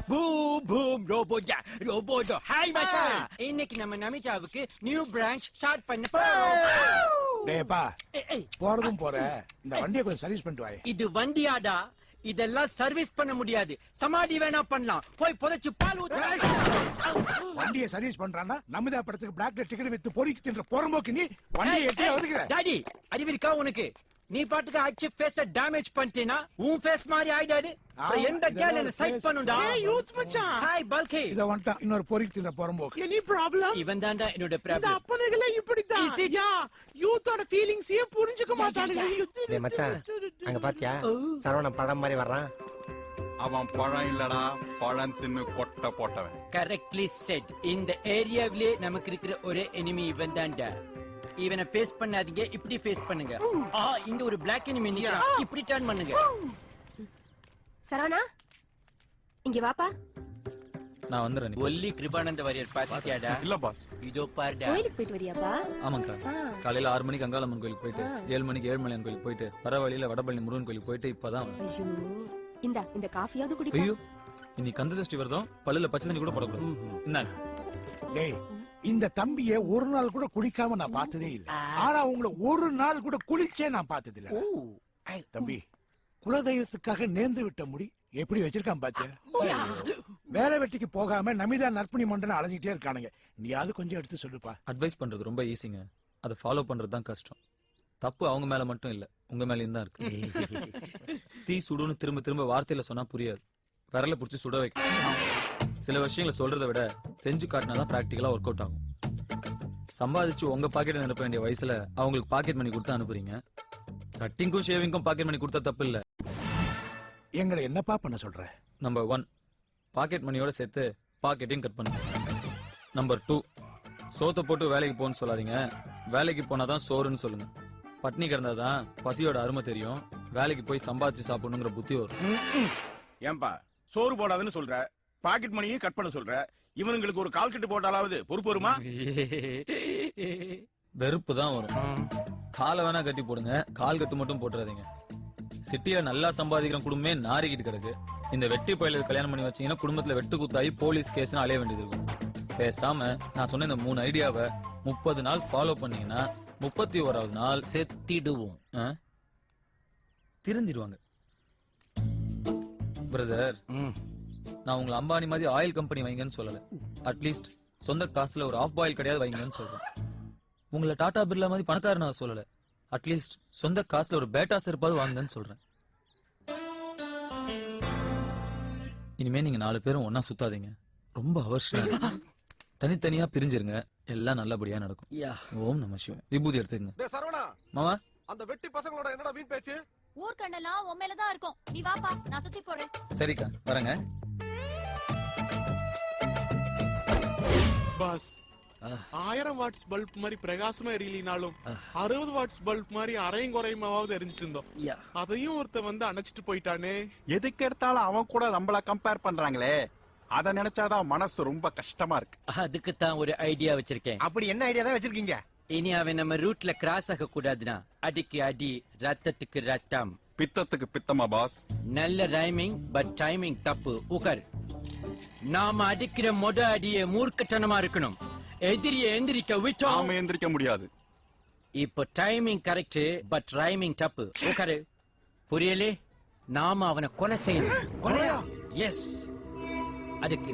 Boom boom ரோபோஜா ரோபோஜோ. Hi மச்சான், இன்னைக்கு நம்ம நமிதாவுக்கு நியூ பிரான்ச் ஸ்டார்ட் பண்ண போறோம். டேப்பா போறதும் போற, இந்த வண்டியை கொஞ்சம் சர்வீஸ் பண்ணிட்டு வாயே. இது வண்டியாடா, இதெல்லாம் சர்வீஸ் பண்ண முடியாது. சமாடி வேணா பண்ணலாம், போய் புதைச்சு பால் ஊத்து. வண்டியை சர்வீஸ் பண்றான்னா நமிதா படத்துக்கு பிளாக்ல டிக்கெட் வித்து பொறிக்கு தின்ற போறம்போக்கு நீ வண்டியை எட்டே ஒதுக்குற. டாடி அறிவிருக்கா உனக்கு? நீ பாட்டுக்கு அடிச்சு ஃபேஸ டேமேஜ் பண்ணிட்டேனா உன் ஃபேஸ் மாதிரி ஆயிடாது. எந்த கேர்ள் என்ன சைட் பண்ணுடா. ஏய் யூத் மச்சான், ஹாய் பல்கி. இத வந்துட்டான் இன்னொரு பொறிக்கு தின்ற போறம்போக்கு. Any problem? இவன் தான்டா என்னோட இந்த ப்ராப்ளம். அப்பனகளே இப்படிதான். யா யூத்தோட ஃபீலிங்ஸே புரிஞ்சுக்க மாட்டானுங்க. டேய் மச்சான், அங்க பாத்தியா சரவணன் படம் மாதிரி வர்றான். அவன் பழம் இல்லடா, பழம் தின்னு கொட்டை போட்டவன். Correctly said. இந்த ஏரியாவிலே நமக்கு இருக்கிற ஒரே எனிமி இவன் தான்டா. இவனை ஃபேஸ் பண்ணாதீங்க, இப்படி ஃபேஸ் பண்ணுங்க. இங்க ஒரு பிளாக் எனிமி நிக்கிறான், இப்படி டர்ன் பண்ணுங்க. சரவணா இங்க வாப்பா. நான் வந்துறேன். ஒல்லி கிருபானந்த வாரியர் பாத்தியாடா? இல்ல பாஸ். இதோ பாருடா. கோயிலுக்கு போயிட்டு வரியாப்பா? ஆமாங்கா, காலையில 6 மணிக்கு அங்காளம்மன் கோயிலுக்கு போயிட்டு 7 மணிக்கு ஏழுமலையான் கோயிலுக்கு போயிட்டு வர வழியில வடபழனி முருகன் கோயிலுக்கு போயிட்டு இப்பதான். ஐயோ இந்த காஃபியாவது குடிப்பா. ஐயோ இன்னைக்கு கந்த சஷ்டி வருதம், பல்லுல பச்சை தண்ணி கூட போடக்கூடாது. இந்தாங்க. டேய் இந்த தம்பிய ஒரு நாள் கூட குளிக்காம நான் பார்த்ததே இல்ல. ஆனா உங்களை ஒரு நாள் கூட குளிச்சே நான் பார்த்தது இல்ல. தம்பி குலதெய்வத்துக்காக நேர்ந்து விட்ட முடி எப்படி வச்சிருக்கான் பாத்தியா? வேலை வெட்டிக்கு போகாம நமிதா நற்பணி மண்டன அலைஞ்சிட்டே இருக்கானுங்க. நீயாவது கொஞ்சம் எடுத்து சொல்லுப்பா. அட்வைஸ் பண்றது ரொம்ப ஈஸிங்க, அதை ஃபாலோ பண்றது தான் கஷ்டம். தப்பு அவங்க மேல மட்டும் இல்ல, உங்க மேலயும் தான் இருக்கு. தீ சுடுன்னு திரும்ப திரும்ப வார்த்தையில சொன்னா புரியாது, விரல புடிச்சு சுட வைக்க. சில விஷயங்களை சொல்றதை விட செஞ்சு காட்டினாதான் பிராக்டிகலா ஒர்க் அவுட் ஆகும். சம்பாதிச்சு உங்க பாக்கெட் அனுப்ப வேண்டிய வயசுல அவங்களுக்கு பாக்கெட் மணி கொடுத்து அனுப்புறீங்க. கட்டிங்கும் ஷேவிங்கும் பாக்கெட் மணி கொடுத்தா தப்பு இல்ல. எங்களை என்னப்பா பண்ண சொல்ற? நம்பர் 1, பாக்கெட் மணியோட சேர்த்து பாக்கெட்டையும் கட் பண்ணுங்க. நம்பர் 2, சோத்தை போட்டு வேலைக்கு போன்னு சொல்லாதீங்க, வேலைக்கு போனாதான் சோறுன்னு சொல்லுங்க. பட்னி கிடந்தாதான் பசியோட அருமை தெரியும், வேலைக்கு போய் சம்பாதிச்சு சாப்பிடணுங்கிற புத்தி வரும். ஏன்பா சோறு போடாதுன்னு சொல்ற, பாக்கெட் மணியும் கட் பண்ண சொல்ற, இவனுங்களுக்கு ஒரு கால் கட்டு போட்டாலாவது பொறுப்பு வருமா? வெறுப்பு தான் வரும். காலை வேணா கட்டி போடுங்க, கால் கட்டு மட்டும் போட்டுறாதீங்க. சிட்டியில நல்லா சம்பாதிக்கிற குடும்பமே நாரிக்கிட்டு கிடக்கு. இந்த வெட்டி பயிலுக்கு கல்யாணம் பண்ணி வச்சீங்கன்னா குடும்பத்துல வெட்டு குத்தாயி போலீஸ் கேஸ் அலைய வேண்டியது இருக்கும். பேசாம நான் சொன்ன இந்த 3 ஐடியாவை 30 நாள் ஃபாலோ பண்ணீங்கன்னா 31வது நாள் செத்திடுவோம். திருந்திடுவாங்க. பிரதர், நான் உங்களை அம்பானி மாதிரி ஆயில் கம்பெனி வைங்கன்னு சொல்லல, அட்லீஸ்ட் சொந்த காசுல ஒரு ஆஃப் பாயில் கிடையாது வைங்கன்னு சொல்றேன். உங்களை டாடா பிர்லா மாதிரி பணக்காரனா சொல்லல, அட்லீஸ்ட் சொந்த காசுல ஒரு பேட்டா செருப்பாவது வாங்குங்கன்னு சொல்றேன். இனிமே நீங்க 4 பேரும் ஒன்னா சுத்தாதீங்க, ரொம்ப அவசியம். தனித்தனியா பிரிஞ்சிருங்க, எல்லாம் நல்லபடியா நடக்கும். ஓம் நம சிவாய. விபூதி எடுத்துக்கங்க. சரவணா மாமா, அந்த வெட்டி பசங்களோட என்னடா வீண் பேச்சு? ஊர்க்கண்ணெல்லாம் உன் மேலதான் இருக்கும், நீ வாப்பா நான் சுத்தி போறேன். சரிக்கா வரேங்க. பாஸ் 1000 வாட்ஸ் பல்ப் மாதிரி பிரகாசமா எரியலினாலும் 60 வாட்ஸ் பல்ப் மாதிரி அரையும் குறையுமாவது எரிஞ்சிட்டு இருந்தோம். அதையும் ஒருத்த வந்து அணைச்சிட்டு போயிட்டானே. எதுக்கு எடுத்தாலும் அவன் கூட நம்மள கம்பேர் பண்றாங்களே, அத நினைச்சாதான் மனசு ரொம்ப கஷ்டமா இருக்கு. அதுக்கு தான் ஒரு ஐடியா வச்சிருக்கேன். அப்படி என்ன ஐடியா தான் வச்சிருக்கீங்க? இனி அவன் நம்ம ரூட்ல கிராஸ் ஆக கூடாதுன்னா அடிக்கு அடி, ரத்தத்துக்கு ரத்தம். பித்தத்துக்கு பித்தமா பாஸ்? நல்ல ரைமிங், பட் டைமிங் தப்பு. உகர், நாம அடிக்கிற மொத அடியே மூர்க்கத்தனமா இருக்கணும். எதிரியை எந்திரிக்க விட்டோம், நாம எந்திரிக்க முடியாது. இப்போ டைமிங் கரெக்ட், பட் ரைமிங் தப்பு. உகரு, புரியலே? நாம அவனை கொலை செய்யணும். எஸ், அதுக்கு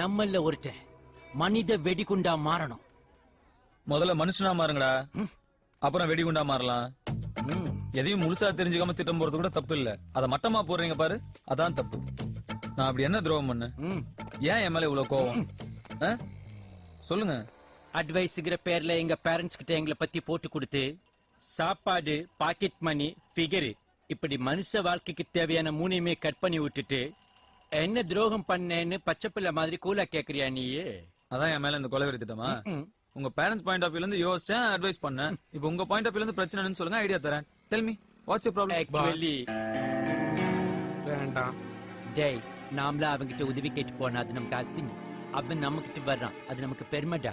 நம்மள ஒருத்தன் மனித வெடிகுண்டா மாறணும். முதல்ல மனுஷனா மாறுங்கடா, அப்புறம் வெடிகுண்டா மாறலாம். எதையும் முழுசா தெரிஞ்சுக்காம திட்டம் போறது கூட தப்பு இல்ல, அத மட்டமா போடுறீங்க பாரு, அதான் தப்பு. நான் அப்படி என்ன துரோகம் பண்ண? ஏன் என் மேல இவ்வளவு கோவம்? சொல்லுங்க. அட்வைஸ்ங்கிற பேர்ல எங்க பேரண்ட்ஸ் கிட்ட எங்களை பத்தி போட்டு கொடுத்து சாப்பாடு, பாக்கெட் மணி, ஃபிகர், இப்படி மனுஷ வாழ்க்கைக்கு தேவையான 3மே கட் பண்ணி விட்டுட்டு என்ன துரோகம் பண்ணேன்னு பச்சை பிள்ளை மாதிரி கூலா கேக்குறியா நீயே? அதான் என் மேல இந்த கொலைவெறி திட்டமா? உங்க பேரண்ட்ஸ் பாயிண்ட் ஆஃப் வியூல இருந்து யோசிச்சேன், அட்வைஸ் பண்ணேன். இப்போ உங்க பாயிண்ட் ஆஃப் வியூல இருந்து பிரச்சனைன்னு சொல்லுங்க, ஐடியா தரேன். Tell me what's your problem? Actually வேண்டாம் டேய், நாமளா அவங்கிட்ட உதவி கேட்டு போனா அது நமக்கு அசிங்கம். அவன் நம்ம கிட்ட வர்றான், அது நமக்கு பெருமைடா.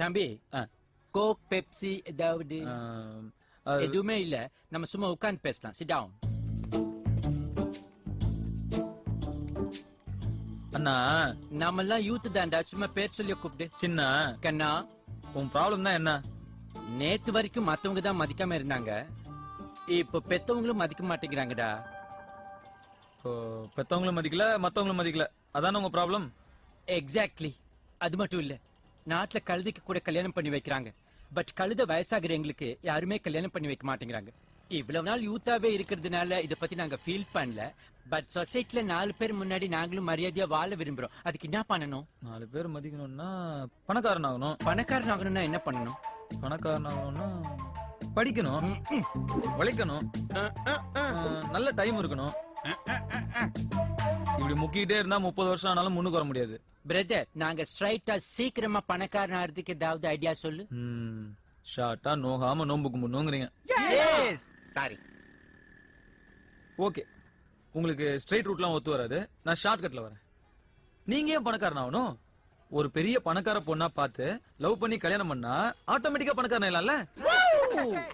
தம்பி, கோக், பெப்சி ஏதாவது? எதுவுமே இல்ல, நம்ம சும்மா உட்கார்ந்து பேசலாம். Sit down. அண்ணா நாமெல்லாம் யூத் தான்டா, சும்மா பேர் சொல்லி கூப்பிடு. சின்ன கண்ணா, உன் ப்ராப்ளம் தான் என்ன? நேத்து வரைக்கும் மத்தவங்க தான் மதிக்காம இருந்தாங்க, இப்ப பெத்தவங்களும் மதிக்க மாட்டேங்கிறாங்கடா. இப்போ பெத்தவங்களும் மதிக்கல மத்தவங்களும் மதிக்கல, அதானே உங்க ப்ராப்ளம்? எக்ஸாக்ட்லி. அது மட்டும் இல்ல, நாட்டுல கழுதைக்கு கூட கல்யாணம் பண்ணி வைக்கிறாங்க, பட் கழுத வயசாகிற எங்களுக்கு யாருமே கல்யாணம் பண்ணி வைக்க மாட்டேங்கிறாங்க. இவ்வளவு நாள் யூத்தாவே இருக்கிறதுனால இத பத்தி நாங்க ஃபீல் பண்ணல, பட் சொசைட்டில 4 பேர் முன்னாடி நாங்களும் மரியாதையா வாழ விரும்புறோம். அதுக்கு என்ன பண்ணணும்? 4 பேர் மதிக்கணும்னா பணக்காரன் ஆகணும். பணக்காரன் ஆகணும்னா என்ன பண்ணணும்? பணக்காரன் ஆகணும்னா படிக்கணும், உழைக்கணும், நல்ல டைம் இருக்கணும். இப்படி முக்கிட்டே இருந்தா 30 வருஷம் ஆனாலும் முன்னுக்கு வர முடியாது. பிரதர், நாங்க ஸ்ட்ரைட்டா சீக்கிரமா பணக்காரன் ஆகிறதுக்கு ஏதாவது ஐடியா சொல்லு. ஷார்ட்டா நோகாம நோம்பு கும்பிடணுங்கிறீங்க. சாரி. ஓகே, உங்களுக்கு ஸ்ட்ரைட் ரூட்லாம் ஒத்து வராது, நான் ஷார்ட் கட்ல வரேன். நீங்க ஏன் பணக்காரன் ஆகணும்? ஒரு பெரிய பணக்கார பொண்ணா பார்த்து லவ் பண்ணி கல்யாணம் பண்ணா ஆட்டோமேட்டிக்கா பணக்காரன் இல்லல்ல?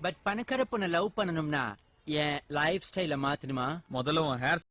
பட் பணக்கார பொண்ணை லவ் பண்ணணும்னா என் லைஃப் ஸ்டைல மாத்தணுமா? முதல்ல உன் ஹேர்